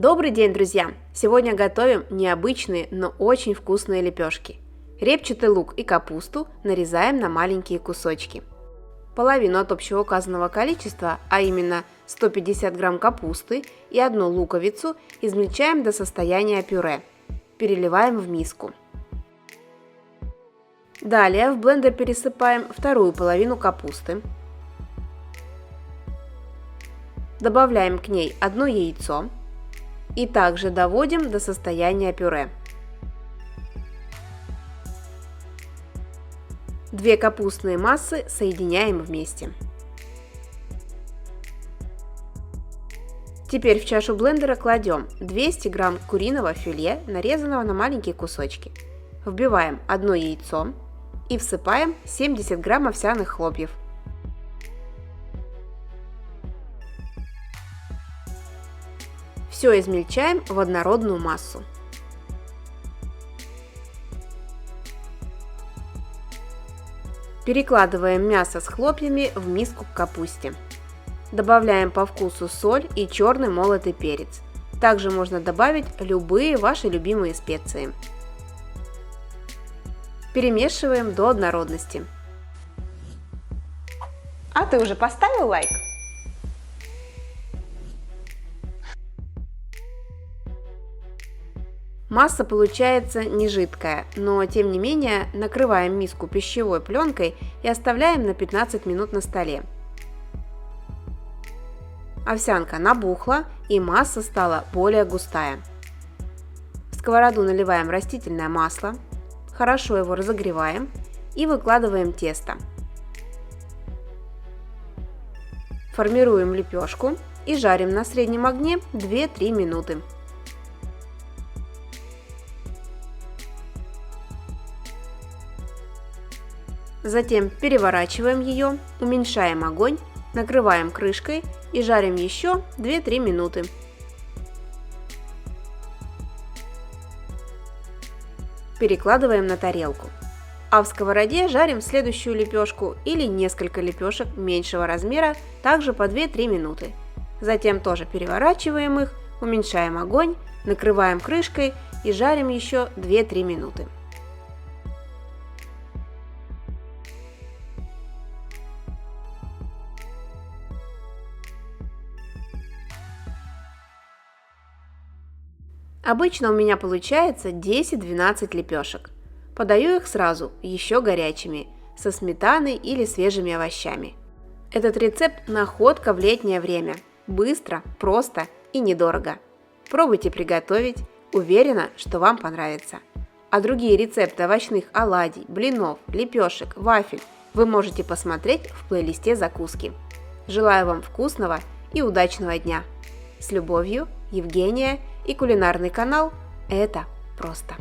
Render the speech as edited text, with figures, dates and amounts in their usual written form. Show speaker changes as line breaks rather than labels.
Добрый день, друзья! Сегодня готовим необычные, но очень вкусные лепешки. Репчатый лук и капусту нарезаем на маленькие кусочки. Половину от общего указанного количества, а именно 150 грамм капусты и одну луковицу, измельчаем до состояния пюре. Переливаем в миску. Далее в блендер пересыпаем вторую половину капусты. Добавляем к ней одно яйцо. И также доводим до состояния пюре. 2 капустные массы соединяем вместе. Теперь в чашу блендера кладем 200 грамм куриного филе, нарезанного на маленькие кусочки. Вбиваем одно яйцо и всыпаем 70 грамм овсяных хлопьев. Все измельчаем в однородную массу. Перекладываем мясо с хлопьями в миску к капусте. Добавляем по вкусу соль и черный молотый перец. Также можно добавить любые ваши любимые специи. Перемешиваем до однородности.
А ты уже поставил лайк?
Масса получается не жидкая, но тем не менее накрываем миску пищевой пленкой и оставляем на 15 минут на столе. Овсянка набухла и масса стала более густая. В сковороду наливаем растительное масло, хорошо его разогреваем и выкладываем тесто. Формируем лепешку и жарим на среднем огне 2-3 минуты. Затем переворачиваем ее, уменьшаем огонь, накрываем крышкой и жарим еще 2-3 минуты. Перекладываем на тарелку. А в сковороде жарим следующую лепешку или несколько лепешек меньшего размера, также по 2-3 минуты. Затем тоже переворачиваем их, уменьшаем огонь, накрываем крышкой и жарим еще 2-3 минуты. Обычно у меня получается 10-12 лепешек. Подаю их сразу, еще горячими, со сметаной или свежими овощами. Этот рецепт – находка в летнее время. Быстро, просто и недорого. Пробуйте приготовить, уверена, что вам понравится. А другие рецепты овощных оладий, блинов, лепешек, вафель вы можете посмотреть в плейлисте закуски. Желаю вам вкусного и удачного дня! С любовью, Евгения и кулинарный канал «Это просто».